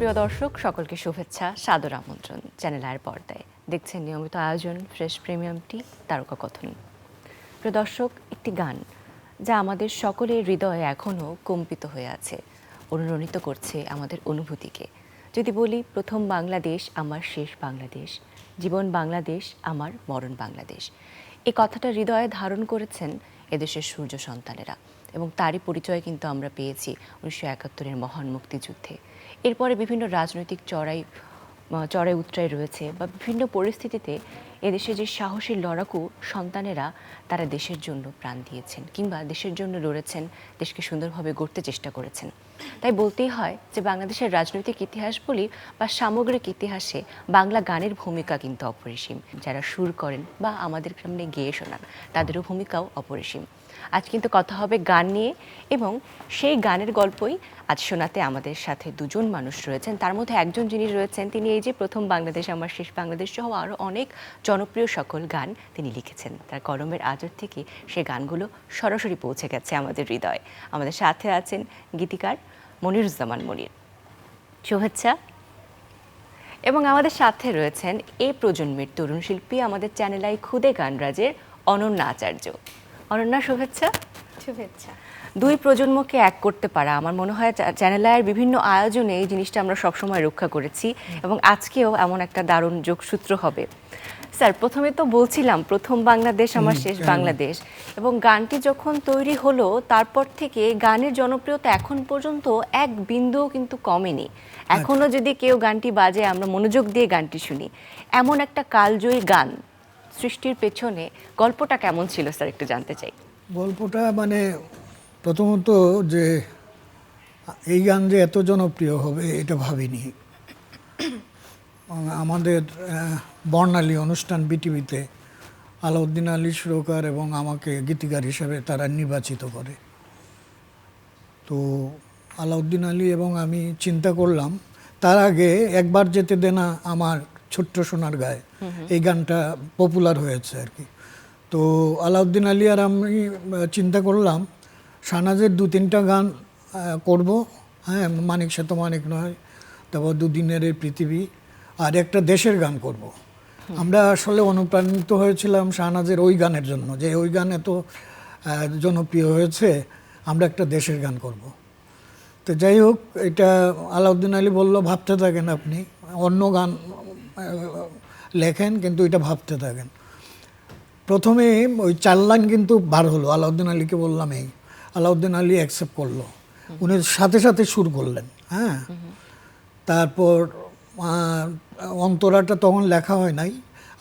প্রিয় দর্শক, সকলকে শুভেচ্ছা, সাদর আমন্ত্রণ। চ্যানেল আয়ের পর্দায় দেখছেন নিয়মিত আয়োজন ফ্রেশ প্রিমিয়াম টি তারকা কথন। প্রিয় দর্শক, একটি গান যা আমাদের সকলের হৃদয়ে এখনও কম্পিত হয়ে আছে, অনুরণিত করছে আমাদের অনুভূতিকে। যদি বলি, প্রথম বাংলাদেশ আমার শেষ বাংলাদেশ, জীবন বাংলাদেশ আমার মরণ বাংলাদেশ, এই কথাটা হৃদয়ে ধারণ করেছেন এদেশের সূর্য সন্তানেরা, এবং তারই পরিচয় কিন্তু আমরা পেয়েছি 1971-এর মহান মুক্তিযুদ্ধে। এরপরে বিভিন্ন রাজনৈতিক চড়াই উতরাই রয়েছে, বা বিভিন্ন পরিস্থিতিতে এদেশে যে সাহসী লড়াকু সন্তানেরা তারা দেশের জন্য প্রাণ দিয়েছেন, কিংবা দেশের জন্য লড়েছেন, দেশকে সুন্দরভাবে গড়তে চেষ্টা করেছেন। তাই বলতেই হয় যে বাংলাদেশের রাজনৈতিক ইতিহাস বলি বা সামগ্রিক ইতিহাসে বাংলা গানের ভূমিকা কিন্তু অপরিসীম। যারা সুর করেন বা আমাদের সামনে গেয়ে শোনান, তাদেরও ভূমিকাও অপরিসীম। আজ কিন্তু কথা হবে গান নিয়ে, এবং সেই গানের গল্পই আজ শোনাতে আমাদের সাথে দুজন মানুষ রয়েছেন। তার মধ্যে একজন যিনি রয়েছেন, তিনি এই যে প্রথম বাংলাদেশ আমার শেষ বাংলাদেশ সহ আরও অনেক জনপ্রিয় সকল গান তিনি লিখেছেন। তার কলমের আঁচড় থেকে সে গানগুলো সরাসরি পৌঁছে গেছে আমাদের হৃদয়ে। আমাদের সাথে আছেন গীতিকার মনিরুজ্জামান মনির, শুভেচ্ছা। এবং আমাদের সাথে রয়েছেন এই প্রজন্মের তরুণ শিল্পী, আমাদের চ্যানেল আই খুদে গানরাজের অনন্যা আচার্য। অনন্যা, শুভেচ্ছা। শুভেচ্ছা। দুই প্রজন্মকে এক করতে পারা, আমার মনে হয় চ্যানেল আইয়ের বিভিন্ন আয়োজনে এই জিনিসটা আমরা সবসময় রক্ষা করেছি, এবং আজকেও এমন একটা দারুণ যোগসূত্র হবে। স্যার, প্রথমে তো বলছিলাম প্রথম বাংলাদেশ আমার শেষ বাংলাদেশ, এবং গানটি যখন তৈরি হলো তারপর থেকে গানের জনপ্রিয়তা এখন পর্যন্ত এক বিন্দুও কিন্তু কমেনি। এখনো যদি কেউ গানটি বাজে, আমরা মনোযোগ দিয়ে গানটি শুনি। এমন একটা কালজয়ী গান সৃষ্টির পেছনে গল্পটা কেমন ছিল স্যার, একটু জানতে চাই। গল্পটা মানে প্রথমত যে এই গান যে এত জনপ্রিয় হবে এটা ভাবিনি। আমাদের বর্ণালী অনুষ্ঠান বিটিভিতে আলাউদ্দিন আলী সুরকার এবং আমাকে গীতিকার হিসেবে তারা নির্বাচিত করে। তো আলাউদ্দিন আলী এবং আমি চিন্তা করলাম, তার আগে একবার যেতে দেনা আমার ছোট্ট সোনার গায়ে, এই গানটা পপুলার হয়েছে আর কি। তো আলাউদ্দিন আলী আর আমি চিন্তা করলাম শাহনাজের 2-3টা গান করব। হ্যাঁ, মানিক সে তো মানিক নয়, তারপর দুদিনের এই পৃথিবী, আর একটা দেশের গান করব। আমরা আসলে অনুপ্রাণিত হয়েছিলাম শাহনাজের ওই গানের জন্য, যে ওই গান এত জনপ্রিয় হয়েছে, আমরা একটা দেশের গান করব। তো যাই হোক, এটা আলাউদ্দিন আলী বলল, ভাবতে থাকেন আপনি, অন্য গান লেখেন কিন্তু এটা ভাবতে থাকেন। প্রথমে ওই 4 লাইন কিন্তু বার হলো, আলাউদ্দিন আলীকে বললাম, এই আলাউদ্দিন আলী অ্যাকসেপ্ট করলো, উনি সাথে সাথে সুর করলেন। হ্যাঁ, তারপর অন্তরাটা তখন লেখা হয় নাই।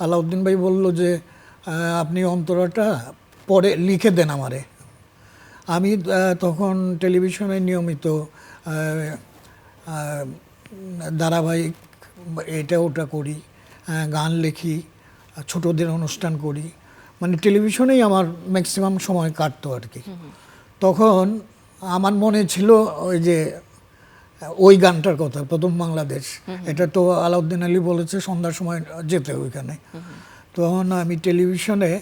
আলাউদ্দিন ভাই বলল যে আপনি অন্তরাটা পরে লিখে দেন আমারে। আমি তখন টেলিভিশনে নিয়মিত ধারাবাহিক এটা ওটা করি, গান লিখি, ছোটদের অনুষ্ঠান করি, মানে টেলিভিশনেই আমার ম্যাক্সিমাম সময় কাটতো আর কি। তখন আমার মনে ছিল ওই যে ওই গানটার কথা, প্রথম বাংলাদেশ, এটা তো আলাউদ্দিন আলী বলেছে সন্ধ্যার সময় যেতে ওইখানে। তখন আমি টেলিভিশনে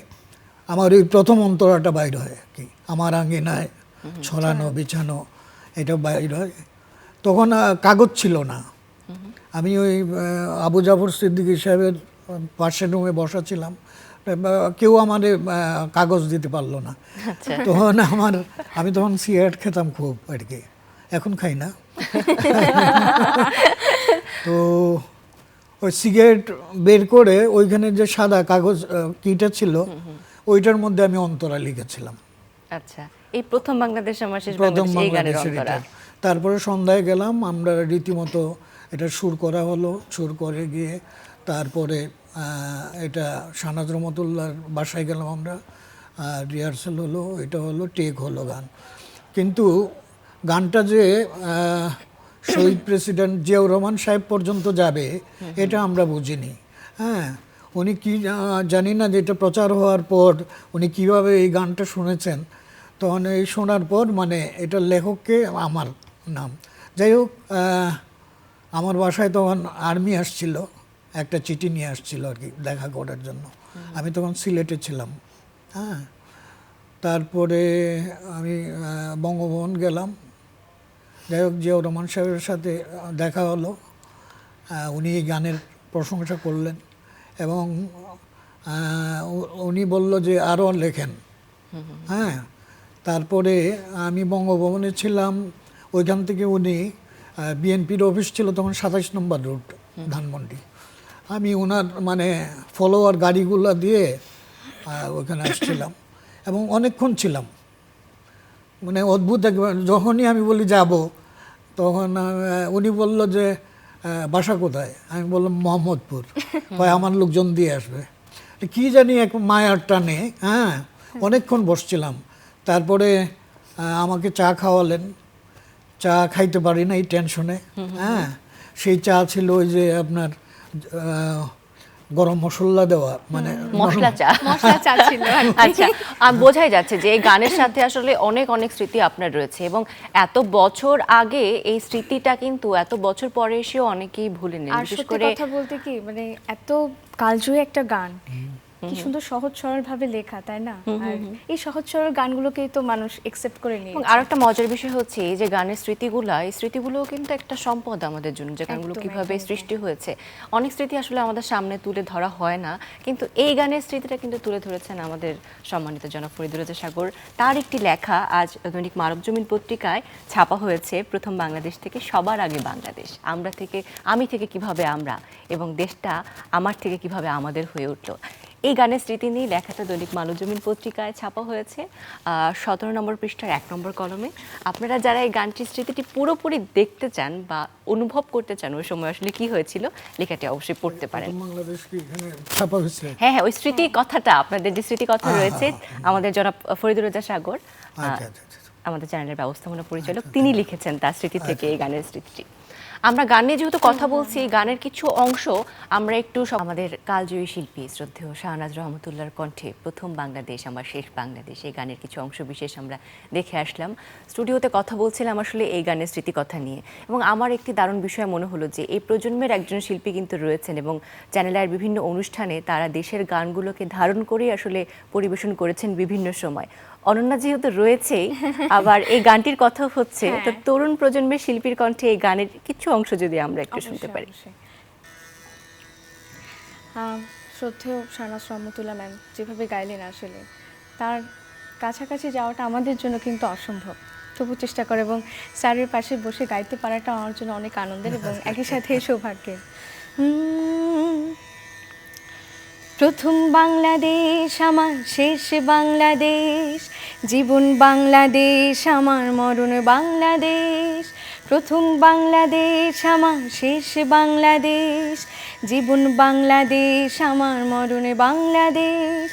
আমার ওই প্রথম অন্তরাটা বাইর হয় আর কি, আমার আঙ্গিনায় ছড়ানো বিছানো, এটা বাইর হয়। তখন কাগজ ছিল না। আমি ওই আবু জাফর সিদ্দিকী সাহেবের পাশের রুমে বসা ছিলাম, কেউ আমাদের কাগজ দিতে পারলো না। তখন আমি তখন সিগারেট খেতাম খুব আর কি, এখন খাই না। তো ওই সিগারেট বের করে ওইখানে যে সাদা কাগজ কিটা ছিল, ওইটার মধ্যে আমি অন্তরা লিখেছিলাম। আচ্ছা, এই প্রথম বাংলাদেশ আমার শেষ বাংলাদেশ, এই গানের অন্তরা। তারপরে সন্ধ্যায় গেলাম, আমরা রীতিমতো এটা সুর করা হলো, সুর করে গিয়ে তারপরে এটা শাহনাজ রহমতুল্লাহর বাসায় গেলাম আমরা, রিহার্সাল হলো, এটা হলো, টেক হলো গান। কিন্তু গানটা যে শহীদ প্রেসিডেন্ট জিয়াউর রহমান সাহেব পর্যন্ত যাবে এটা আমরা বুঝিনি। হ্যাঁ, উনি কি জানি না যে এটা প্রচার হওয়ার পর উনি কিভাবে এই গানটা শুনেছেন। তখন এই শোনার পর মানে এটা লেখককে আমার নাম, যাই হোক, আমার বাসায় তখন আর্মি আসছিল, একটা চিঠি নিয়ে আসছিল আর কি দেখা করার জন্য। আমি তখন সিলেটে ছিলাম। হ্যাঁ, তারপরে আমি বঙ্গভবন গেলাম, যাই হোক জিয়াউর রহমান সাহেবের সাথে দেখা হলো। উনি এই গানের প্রশংসা করলেন এবং উনি বলল যে আরও লেখেন। হ্যাঁ, তারপরে আমি বঙ্গভবনে ছিলাম, ওইখান থেকে উনি বিএনপির অফিস ছিল তখন 27 নম্বর রোড ধানমন্ডি, আমি ওনার মানে ফলোয়ার গাড়িগুলো দিয়ে ওখানে আসছিলাম এবং অনেকক্ষণ ছিলাম। মানে অদ্ভুত একবার, যখনই আমি বলি যাব তখন উনি বলল যে বাসা কোথায়, আমি বললাম মোহাম্মদপুর, হয় আমার লোকজন দিয়ে আসবে। কি জানি এক মায়ার টানে, হ্যাঁ, অনেকক্ষণ বসছিলাম। তারপরে আমাকে চা খাওয়ালেন, চা খাইতে পারি না এই টেনশনে, হ্যাঁ, সেই চা ছিল ওই যে আপনার গরম মশলা দেওয়া, মানে মশলা চা। মশলা চা ছিল আর কি। আচ্ছা, বোঝাই যাচ্ছে যে এই গানের সাথে আসলে অনেক অনেক স্মৃতি আপনার রয়েছে এবং এত বছর আগে এই স্মৃতিটা কিন্তু এত বছর পরে এসেও অনেকেই ভুলেনি। আর বিশেষ সত্যি করে কথা বলতে কি, মানে এত কালজয়ী একটা গান, কি সুন্দর সহজ সরল ভাবে লেখা, তাই না? আর এই সহজ সরল গানগুলোকেই তো মানুষ একসেপ্ট করে নিয়ে। এবং আরেকটা মজার বিষয় হচ্ছে এই যে গানের স্মৃতিগুলো, এই স্মৃতিগুলোও কিন্তু একটা সম্পদ আমাদের জন্য, যে গানগুলো একদম, কিভাবে একদম। সৃষ্টি হয়েছে। অনেক স্মৃতি আসলে আমাদের সামনে তুলে ধরা হয় না, কিন্তু এই গানের স্মৃতিটা কিন্তু তুলে ধরেছেন আমাদের সম্মানিত জনাব ফরিদুর রেজা সাগর। তার একটি লেখা আজ দৈনিক মানবজমিন পত্রিকায় ছাপা হয়েছে, প্রথম বাংলাদেশ থেকে সবার আগে বাংলাদেশ, আমরা থেকে আমি থেকে কিভাবে আমরা, এবং দেশটা আমার থেকে কিভাবে আমাদের হয়ে উঠলো। এই গানের স্মৃতি নিয়ে লেখাটা দৈনিক মানবজমিন পত্রিকায় ছাপা হয়েছে 17 নম্বর পৃষ্ঠার 1 নম্বর কলমে। আপনারা যারা এই গানটির স্মৃতিটি পুরোপুরি দেখতে চান বা অনুভব করতে চান ওই সময় আসলে কি হয়েছিল, লেখাটি অবশ্যই পড়তে পারেন। বাংলাদেশ কি এখানে ছাপা হয়েছে? হ্যাঁ হ্যাঁ, ওই স্মৃতি কথাটা, আপনাদের যে স্মৃতি কথা রয়েছে, আমাদের জনাব ফরিদুর রেজা সাগর, আচ্ছা আচ্ছা আচ্ছা। আমাদের চ্যানেলের ব্যবস্থাপনা পরিচালক, তিনি লিখেছেন তার স্মৃতি থেকে এই গানের স্মৃতিটি। আমরা গান নিয়ে যেহেতু কথা বলছি, এই গানের কিছু অংশ আমরা একটু আমাদের কালজয়ী শিল্পী শ্রদ্ধেয় শাহনাজ রহমতুল্লাহর কণ্ঠে প্রথম বাংলাদেশ আমার শেষ বাংলাদেশ, এই গানের কিছু অংশ বিশেষ আমরা দেখে আসলাম। স্টুডিওতে কথা বলছিলাম আসলে এই গানের স্মৃতি কথা নিয়ে, এবং আমার একটি দারুণ বিষয় মনে হলো যে এই প্রজন্মের একজন শিল্পী কিন্তু রয়েছেন এবং চ্যানেলের বিভিন্ন অনুষ্ঠানে তারা দেশের গানগুলোকে ধারণ করেই আসলে পরিবেশন করেছেন বিভিন্ন সময়। অনন্যা যেহেতু রয়েছেই, আবার এই গানটির কথা হচ্ছে, তো তরুণ প্রজন্মের শিল্পীর কণ্ঠে এই গানের কিছু অংশ যদি আমরা একটু শুনতে পারি। শ্রদ্ধেয় শাহনাজ রহমতুল্লাহ ম্যাম যেভাবে গাইলেন, আসলে তার কাছাকাছি যাওয়াটা আমাদের জন্য কিন্তু অসম্ভব, তবু চেষ্টা করে, এবং স্যারের পাশে বসে গাইতে পারাটা আমার জন্য অনেক আনন্দের এবং একই সাথে সৌভাগ্যের। প্রথম বাংলাদেশ আমার শেষ বাংলাদেশ, জীবন বাংলাদেশ আমার মরণ বাংলাদেশ। প্রথম বাংলাদেশ আমার শেষ বাংলাদেশ, জীবন বাংলাদেশ আমার মরণ বাংলাদেশ।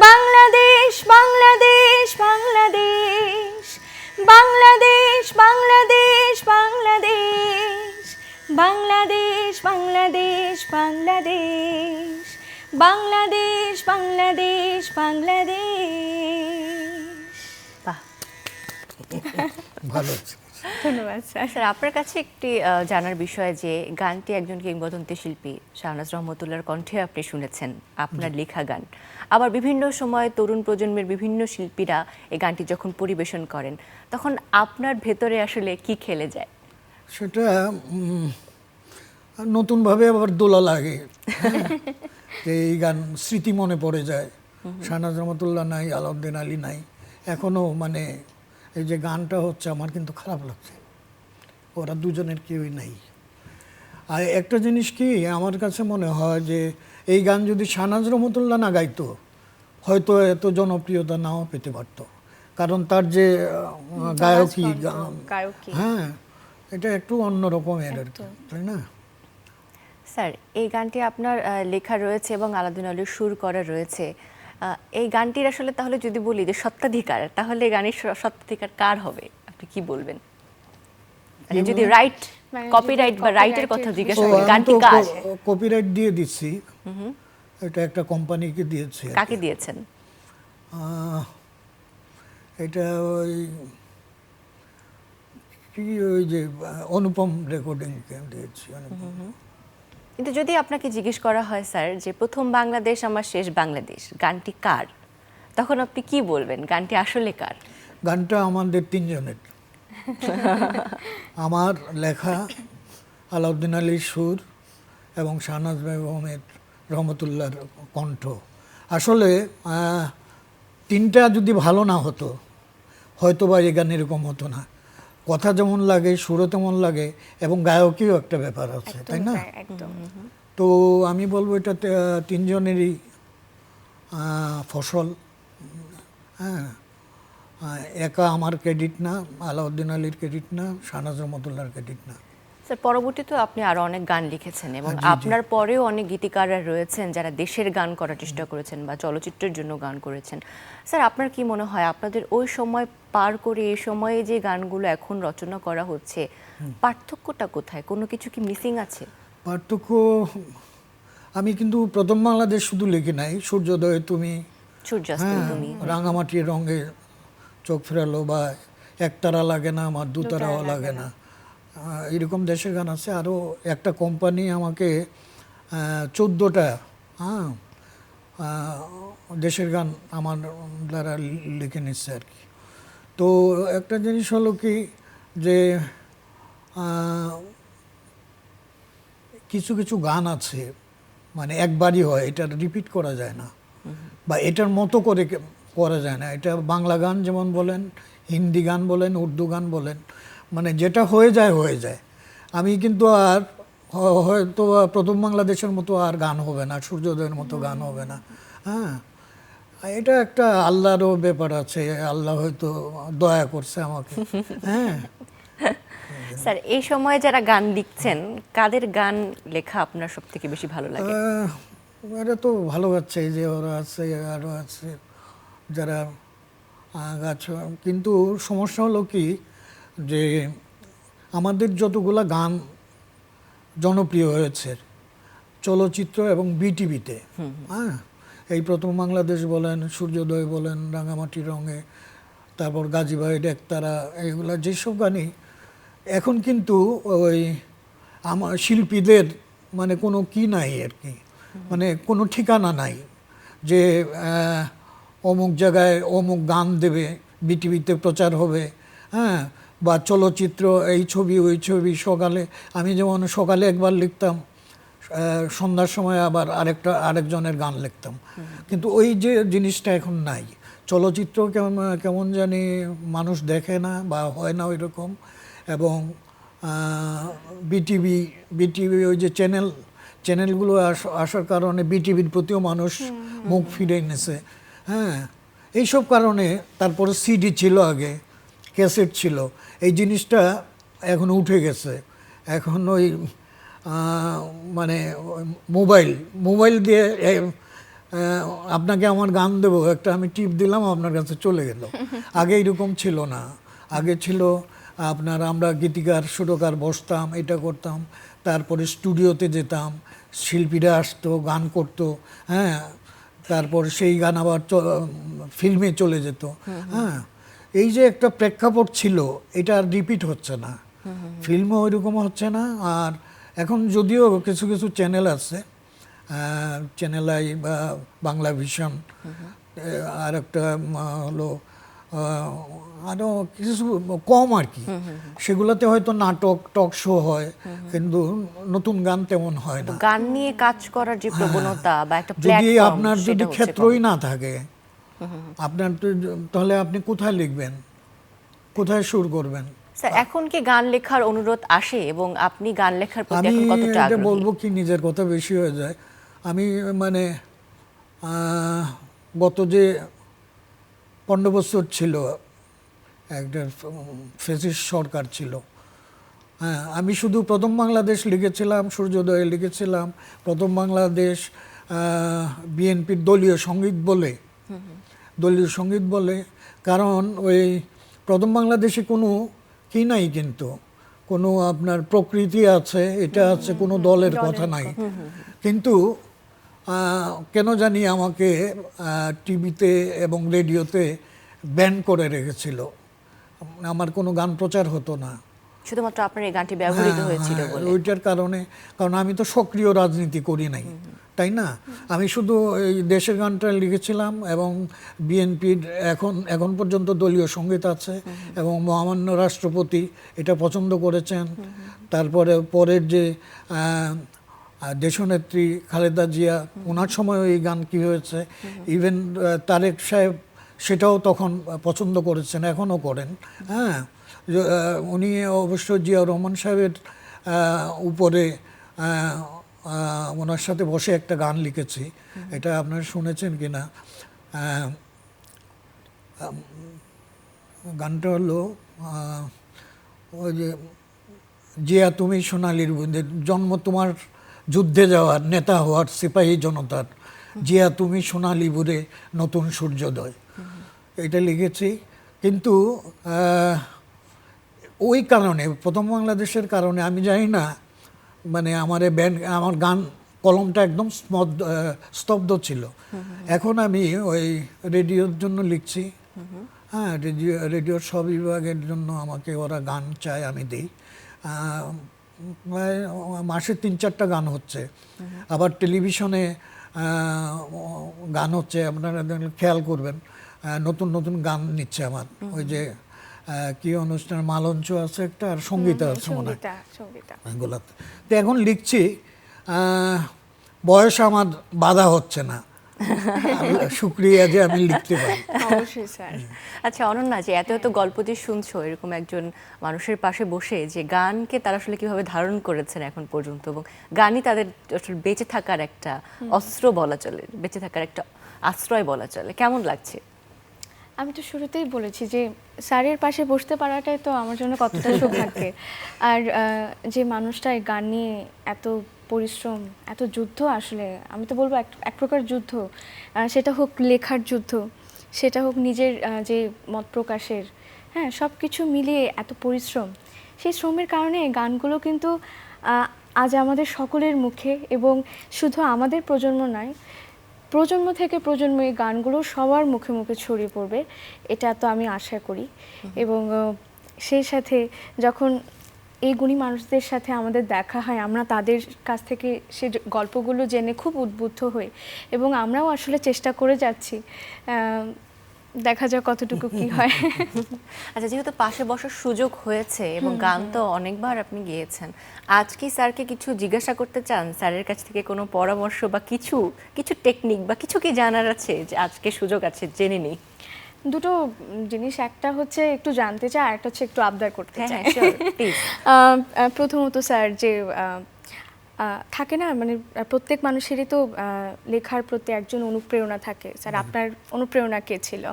বাংলাদেশ বাংলাদেশ বাংলাদেশ, বাংলাদেশ বাংলাদেশ বাংলাদেশ, বাংলাদেশ বাংলাদেশ বাংলাদেশ, বাংলাদেশ বাংলাদেশ বাংলাদেশ। বাহ, ভালো আছে। ধন্যবাদ স্যার। স্যার আপনার কাছে একটি জানার বিষয় যে গানটি একজন কিংবদন্তি শিল্পী শাহনাজ রহমতুল্লাহর কণ্ঠে আপনি শুনেছেন, আপনার লেখা গান। আবার বিভিন্ন সময় তরুণ প্রজন্মের বিভিন্ন শিল্পীরা এই গানটি যখন পরিবেশন করেন, তখন আপনার ভেতরে আসলে কি খেলে যায়? সেটা নতুনভাবে আবার দোলা লাগে, যে এই গান স্মৃতি মনে পড়ে যায়। শাহনাজ রহমতুল্লাহ নাই, আলাউদ্দিন আলী নাই, এখনও মানে এই যে গানটা হচ্ছে আমার কিন্তু খারাপ লাগছে, ওরা দুজনের কেউই নাই। আর একটা জিনিস কি আমার কাছে মনে হয় যে এই গান যদি শাহনাজ রহমতুল্লাহ না গাইতো, হয়তো এত জনপ্রিয়তা নাও পেতে পারতো, কারণ তার যে গায়কী, হ্যাঁ, এটা একটু অন্যরকমের আর কি, তাই না? স্যার এই গানটি আপনার লেখা রয়েছে এবং আলাউদ্দিন আলীর সুর করা রয়েছে। এই গানটির আসলে তাহলে যদি বলি যে সত্ত্বাধিকার, তাহলে এই গানের সত্ত্বাধিকার কার হবে, আপনি কি বলবেন? মানে যদি রাইট, কপিরাইট বা রাইটের কথা জিজ্ঞাসা করি, গানটি কার? কপিরাইট দিয়ে দিচ্ছি, এটা একটা কোম্পানিকে দিয়েছি। কাকে দিয়েছেন? এটা ওই কি, ওই যে অনুপম রেকর্ডিংকে দিয়েছি। কিন্তু যদি আপনাকে জিজ্ঞেস করা হয় স্যার যে প্রথম বাংলাদেশ আমার শেষ বাংলাদেশ গানটি কার, তখন আপনি কি বলবেন, গানটি আসলে কার? গানটা আমাদের তিনজনের, আমার লেখা, আলাউদ্দিন আলীর সুর এবং শাহনাজ বেগমের রহমতুল্লাহর কণ্ঠ। আসলে তিনটা যদি ভালো না হতো হয়তো বা এই গান এরকম হতো না। কথা যেমন লাগে, সুরও তেমন লাগে, এবং গায়কীও একটা ব্যাপার আছে, তাই না? একদম। তো আমি বলবো এটা তিনজনেরই ফসল। হ্যাঁ, একা আমার ক্রেডিট না, আলাউদ্দিন আলীর ক্রেডিট না, শাহনাজ রহমতুল্লাহর ক্রেডিট না। স্যার পরবর্তীতে আপনি আরো অনেক গান লিখেছেন এবং জি, জি। আপনার পরেও অনেক গীতিকাররা রয়েছেন যারা দেশের গান করার চেষ্টা করেছেন বা চলচ্চিত্রের জন্য গান করেছেন। স্যার আপনার কি মনে হয় আপনাদের ওই সময় পার করে এই সময়ে যে গানগুলো এখন রচনা করা হচ্ছে পার্থক্যটা কোথায়? কোনো কিছু কি মিসিং আছে? পার্থক্য, আমি কিন্তু প্রথম বাংলাদেশ শুধু লিখি নাই, সূর্যোদয়ে তুমি, সূর্যাস্ত হ্যাঁ, তুমি, রাঙামাটির রঙে চোখ ফেরালো, বা একতারা লাগে না আমার দুতারাও লাগে না, এরকম দেশের গান আছে। আরও একটা কোম্পানি আমাকে 14টা দেশের গান আমার দ্বারা লিখে নিচ্ছে আর কি। তো একটা জিনিস হলো কি যে কিছু কিছু গান আছে মানে একবারই হয়, এটা রিপিট করা যায় না, বা এটার মতো করে করা যায় না। এটা বাংলা গান যেমন বলেন, হিন্দি গান বলেন, উর্দু গান বলেন, মানে যেটা হয়ে যায় হয়ে যায়। আমি কিন্তু আর হয়তো প্রথম বাংলাদেশের মতো আর গান হবে না, সূর্যোদয়ের মতো গান হবে না। হ্যাঁ, এটা একটা আল্লাহরও ব্যাপার আছে, আল্লাহ হয়তো দয়া করছে আমাকে। হ্যাঁ, স্যার এই সময়ে যারা গান লিখছেন কাদের গান লেখা আপনার সব থেকে বেশি ভালো লাগে? এরা তো ভালো গাচ্ছে, এই যে ওরা আছে, আরও আছে যারা গাছ। কিন্তু সমস্যা হলো কি যে আমাদের যতগুলা গান জনপ্রিয় হয়েছে চলচ্চিত্র এবং বিটিভিতে, হ্যাঁ, এই প্রথম বাংলাদেশ বলেন, সূর্যোদয় বলেন, রাঙামাটির রঙে, তারপর গাজী ভাইয়ের একতারা, এইগুলা যেসব গানই এখন কিন্তু ওই আমার শিল্পীদের মানে কোনো কি নাই আর কি, মানে কোনো ঠিকানা নাই যে অমুক জায়গায় অমুক গান দেবে, বিটিভিতে প্রচার হবে, হ্যাঁ, বা চলচ্চিত্র এই ছবি ওই ছবি। সকালে আমি যেমন সকালে একবার লিখতাম, সন্ধ্যার সময় আবার আরেকজনের গান লিখতাম, কিন্তু ওই যে জিনিসটা এখন নাই। চলচ্চিত্র কেমন কেমন জানি মানুষ দেখে না বা হয় না ওই রকম, এবং বিটিভি ওই যে চ্যানেলগুলো আসার কারণে বিটিভির প্রতিও মানুষ মুখ ফিরে এনেছে। হ্যাঁ, এইসব কারণে। তারপরে সিডি ছিল, আগে ক্যাসেট ছিল, এই জিনিসটা এখন উঠে গেছে। এখন ওই মানে মোবাইল দিয়ে আপনাকে আমার গান দেবো, একটা আমি টিপ দিলাম, আপনার কাছে চলে গেল। আগে এরকম ছিল না। আগে ছিল আপনার, আমরা গীতিকার সুরকার বসতাম, এটা করতাম, তারপরে স্টুডিওতে যেতাম, শিল্পীরা আসতো, গান করতো, হ্যাঁ, তারপর সেই গান আবার ফিল্মে চলে যেত। হ্যাঁ, এই যে একটা প্রেক্ষাপট ছিল, এটা আর রিপিট হচ্ছে না, ফিল্মও ওইরকম হচ্ছে না। আর এখন যদিও কিছু কিছু চ্যানেল আছে, চ্যানেল আই বা বাংলা ভিশন, আর একটা হলো আরও কিছু কম আর কি, সেগুলোতে হয়তো নাটক টক শো হয়, কিন্তু নতুন গান তেমন হয় না। গান নিয়ে কাজ করার যে প্রবণতা বা একটা যদি প্ল্যাটফর্ম, আপনার যদি ক্ষেত্রই না থাকে, আপনার তো তাহলে আপনি কোথায় লিখবেন, কোথায় সুর করবেন? স্যার এখন কি গান লেখার অনুরোধ আসে এবং আপনি গান লেখার প্রতি আমি এখন কতটা এটা আগ্রহী? বলবো কি, নিজের কথা বেশি হয়ে যায়। আমি মানে গত যে 15 বছর ছিল একটা ফ্যাসিস্ট সরকার ছিল, হ্যাঁ, আমি শুধু প্রথম বাংলাদেশ লিখেছিলাম, সূর্যোদয়ে লিখেছিলাম, প্রথম বাংলাদেশ বিএনপির দলীয় সঙ্গীত বলে, কারণ ওই প্রথম বাংলাদেশে কোনো কি নাই, কিন্তু কোনো আপনার প্রকৃতি আছে, এটা আছে, কোনো দলের কথা নাই। কিন্তু কেন জানি আমাকে টিভিতে এবং রেডিওতে ব্যান করে রেখেছিল, আমার কোনো গান প্রচার হতো না। শুধুমাত্র আপনার এই গানটি ব্যবহৃত হয়েছিল বলে? ওইটার কারণে, কারণ আমি তো সক্রিয় রাজনীতি করি নাই, তাই না? আমি শুধু এই দেশের গানটা লিখেছিলাম, এবং বিএনপির এখন পর্যন্ত দলীয় সঙ্গীত আছে, এবং মহামান্য রাষ্ট্রপতি এটা পছন্দ করেছেন। তারপরে পরের যে দেশনেত্রী খালেদা জিয়া, ওনার সময়ও এই গান কি হয়েছে, ইভেন তারেক সাহেব সেটাও তখন পছন্দ করেছেন, এখনও করেন। হ্যাঁ, উনি অবশ্য জিয়া রহমান সাহেবের উপরে ওনার সাথে বসে একটা গান লিখেছি, এটা আপনারা শুনেছেন কিনা। গানটা হলো ওই যে জিয়া তুমি সোনালীর বুদ্ধে, জন্ম তোমার যুদ্ধে যাওয়ার, নেতা হওয়ার, সিপাহী জনতার, জিয়া তুমি সোনালী বুড়ে নতুন সূর্যোদয়, এটা লিখেছি। কিন্তু ওই কারণে, প্রথম বাংলাদেশের কারণে আমি জানি না, মানে আমার গান কলমটা একদম স্তব্ধ ছিল। এখন আমি ওই রেডিওর জন্য লিখছি। হ্যাঁ, রেডিওর সব বিভাগের জন্য আমাকে ওরা গান চায়, আমি দিই। প্রায় মাসে 3-4টা গান হচ্ছে। আবার টেলিভিশনে গান হচ্ছে, আপনারা খেয়াল করবেন, নতুন নতুন গান নিচ্ছে আমার। ওই যে কি অনুষ্ঠান, মালঞ্চ আছে একটা, আর সঙ্গীতা আছে মনে হয়, এগুলাতে। তো এখন লিখছি, বয়স আমার বাধা হচ্ছে না, শুক্রিয়া যে আমি লিখতে পারি। অবশ্যই স্যার। আচ্ছা অনন্যা, যে এত এত গল্প যে শুনছো এরকম একজন মানুষের পাশে বসে, যে গানকে তারা আসলে কিভাবে ধারণ করেছেন এখন পর্যন্ত, এবং গানই তাদের আসলে বেঁচে থাকার একটা অস্ত্র বলা চলে, বেঁচে থাকার একটা আশ্রয় বলা চলে, কেমন লাগছে? আমি তো শুরুতেই বলেছি যে স্যারের পাশে বসতে পারাটাই তো আমার জন্য কতটা সৌভাগ্যের। আর যে মানুষটা এই গান নিয়ে এত পরিশ্রম, এত যুদ্ধ, আসলে আমি তো বলবো এক প্রকার যুদ্ধ, সেটা হোক লেখার যুদ্ধ, সেটা হোক নিজের যে মত প্রকাশের, হ্যাঁ, সব কিছু মিলিয়ে এত পরিশ্রম। সেই শ্রমের কারণে গানগুলো কিন্তু আজ আমাদের সকলের মুখে, এবং শুধু আমাদের প্রজন্ম নয়, প্রজন্ম থেকে প্রজন্ম এই গানগুলো সবার মুখে মুখে ছড়িয়ে পড়বে, এটা তো আমি আশা করি। এবং সেই সাথে যখন এই গুণী মানুষদের সাথে আমাদের দেখা হয়, আমরা তাদের কাছ থেকে সে গল্পগুলো জেনে খুব উদ্বুদ্ধ হই, এবং আমরাও আসলে চেষ্টা করে যাচ্ছি, দেখা যাক কতটুকু কি হয়। আচ্ছা, যেহেতু পাশে বসার সুযোগ হয়েছে এবং গান তো অনেকবার আপনি গেয়েছেন, আজ কি স্যারকে কিছু জিজ্ঞাসা করতে চান, স্যারের কাছ থেকে কোনো পরামর্শ বা কিছু টেকনিক বা কিছু কি জানার আছে, যে আজকে সুযোগ আছে জেনে নিই? দুটো জিনিস, একটা হচ্ছে একটু জানতে চাই, আর একটা হচ্ছে একটু আবদার করতে চাই। প্রথমত স্যার, যে থাকে না, মানে প্রত্যেক মানুষেরই তো লেখার প্রতি একজন অনুপ্রেরণা থাকে। স্যার, আপনার অনুপ্রেরণা কে ছিল?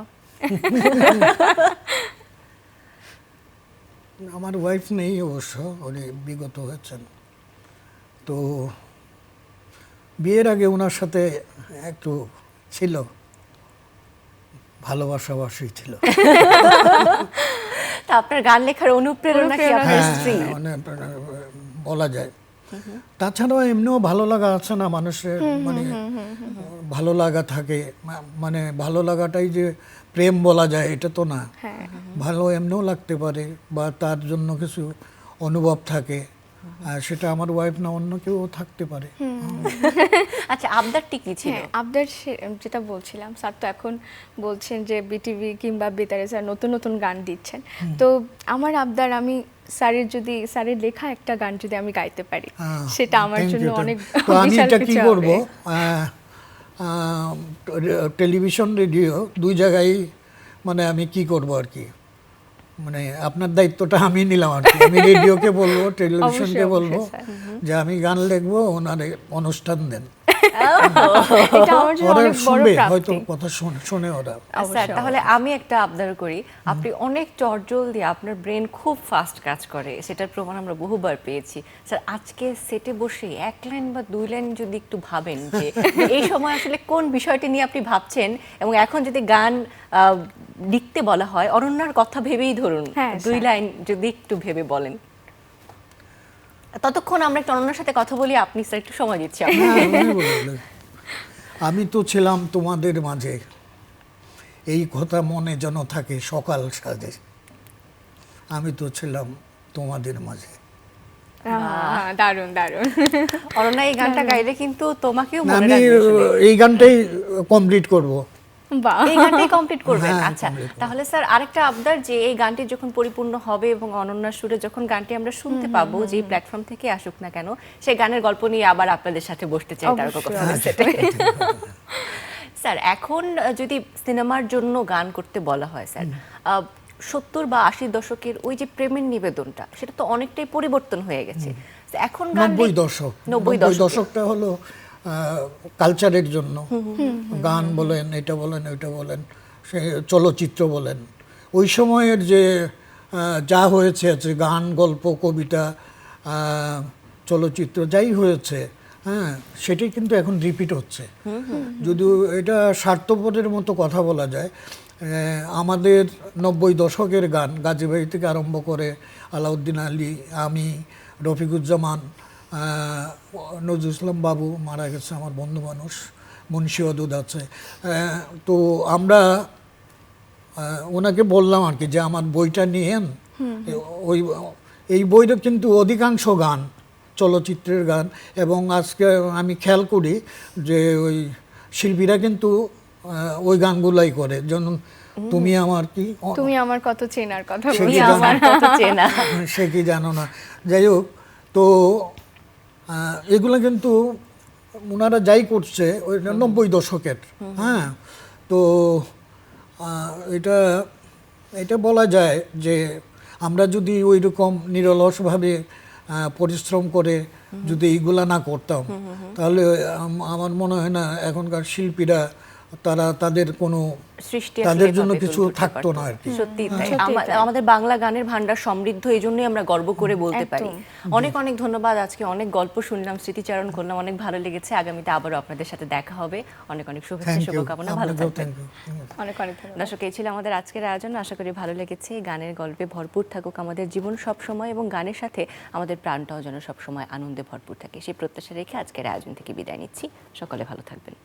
আমার ওয়াইফ নেই অবশ্য, উনি বিগত হয়েছেন। তো বিয়ের আগে ওনার সাথে একটু ছিল, ভালোবাসাবাসি ছিল। তা আপনার গান লেখার অনুপ্রেরণা কি আপনার স্ত্রী? মানে বলা যায়। তাছাড়াও এমনিও ভালো লাগা আছে না মানুষের, মানে ভালো লাগা থাকে, মানে ভালো লাগাটাই যে প্রেম বলা যায় এটা তো না। ভালো এমনিও লাগতে পারে, বা তার জন্য কিছু অনুভব থাকে, সেটা আমার ওয়াইফ না অন্য কেউ থাকতে পারে। আচ্ছা, আবদারটি কি ছিল? আবদার যেটা বলছিলাম, স্যার তো এখন বলছেন যে বিটিভি কিংবা বেতারে স্যার নতুন নতুন গান দিচ্ছেন, তো আমার আবদার, আমি স্যারের লেখা একটা গান যদি আমি গাইতে পারি, সেটা আমার জন্য অনেক বিশাল কিছু হবে। টেলিভিশন রেডিও দুই জায়গায়, মানে আমি কি করব আর কি, মানে আপনার দায়িত্বটা আমি নিলাম আর কি। আমি রেডিওকে বলবো, টেলিভিশনকে বলবো যে আমি গান লিখবো, ওনারে অনুষ্ঠান দেন, হয়তো কথা শুনে ওরা। স্যার, তাহলে আমি একটা আবদার করি, আপনি অনেক চটজলদি, আপনার ব্রেন খুব ফাস্ট কাজ করে, সেটার প্রমাণ আমরা বহুবার পেয়েছি। স্যার, আজকে সেটে বসে 1 লাইন বা 2 লাইন যদি একটু ভাবেন, যে এই সময় আসলে কোন বিষয়টি নিয়ে আপনি ভাবছেন, এবং এখন যদি গান লিখতে বলা হয়, অনন্যার কথা ভেবেই ধরুন 2 লাইন যদি একটু ভেবে বলেন। ততক্ষণ আমরা একটু অনন্যার সাথে কথা বলি, আপনি স্যার একটু সময় দিচ্ছি। আমি তো ছিলাম তোমাদের মাঝে, এই কথা মনে যেন থাকে সকাল সাজে, আমি তো ছিলাম তোমাদের মাঝে। দারুণ দারুণ। অনন্যা এই গানটা গাইলে কিন্তু তোমাকেও মনে আমি রাখবে। এই গানটাই কমপ্লিট করব। বাহ এই গানটাই কমপ্লিট করবেন? হ্যাঁ, আচ্ছা, complete করব। তাহলে স্যার আরেকটা আবদার যে এই গানটি যখন পরিপূর্ণ হবে এবং অনন্যার সুরে যখন গানটি আমরা শুনতে পাবো, যে প্ল্যাটফর্ম থেকে আসুক না কেন, সেই গানের গল্প নিয়ে আবার আপনাদের সাথে বসতে চাই তারকা অবশ্যই, কথনের সেটে। স্যার এখন যদি সিনেমার জন্য গান করতে বলা হয় স্যার, 70 বা 80 দশকের ওই যে প্রেমের নিবেদনটা, সেটা তো অনেকটাই পরিবর্তন হয়ে গেছে। তো এখন গান 90 দশক 90 দশকটা হলো কালচারের জন্য, গান বলেন, এটা বলেন, ওইটা বলেন, সে চলচ্চিত্র বলেন, ওই সময়ের যে যা হয়েছে আছে, গান, গল্প, কবিতা, চলচ্চিত্র যাই হয়েছে, হ্যাঁ, সেটাই কিন্তু এখন রিপিট হচ্ছে। যদিও এটা স্বার্থপরের মতো কথা বলা যায়, আমাদের 90 দশকের গান, গাজী ভাই থেকে আরম্ভ করে আলাউদ্দিন আলী, আমি, রফিকুজ্জামান, নজরুল ইসলাম বাবু মারা গেছে, আমার বন্ধু মানুষ, মুন্সি অদুদ আছে। তো আমরা ওনাকে বললাম আর কি যে আমার বইটা নিয়েন। ওই এই বইটা কিন্তু অধিকাংশ গান চলচ্চিত্রের গান, এবং আজকে আমি খেয়াল করি যে ওই শিল্পীরা কিন্তু ওই গানগুলাই করে, যেমন তুমি আমার কি, তুমি আমার কত চেনার কথা সে বলছো। কি আমার কত চেনা। সে কি জানো না, যাই হোক। তো এগুলো কিন্তু ওনারা যাই করছে ওই 90 দশকের, হ্যাঁ। তো এটা এটা বলা যায় যে আমরা যদি ওই রকম নিরলসভাবে পরিশ্রম করে যদি এইগুলা না করতাম, তাহলে আমার মনে হয় না এখনকার শিল্পীরা তারা তাদের কোনো সৃষ্টি তাদের আসলে জন্য এভাবে কিছু তৈরি করতে থাকতো না পারতো। আর কি। সত্যি তাই। সত্যিই তাই। আমাদের বাংলা গানের ভান্ডার সমৃদ্ধ, এই জন্যই আমরা গর্ব করে বলতে পারি। অনেক অনেক ধন্যবাদ, আজকে অনেক গল্প শুনলাম, স্মৃতিচারণ করলাম, অনেক ভালো লেগেছে। আগামীতে আবারও আপনাদের সাথে দেখা হবে। অনেক অনেক শুভেচ্ছা, থ্যাংক ইউ, শুভকামনা, ভালো থাকবেন। Thank you. অনেক অনেক ধন্যবাদ। দর্শক, এই ছিল আমাদের আজকের আয়োজন। আশা করি ভালো লেগেছে। গানের গল্পে ভরপুর থাকুক আমাদের জীবন সব সময়, এবং গানের সাথে আমাদের প্রাণটাও যেন সব সময় আনন্দে ভরপুর থাকে, সেই প্রত্যাশা রেখে আজকের আয়োজন থেকে বিদায় নিচ্ছি। সকলে ভালো থাকবেন।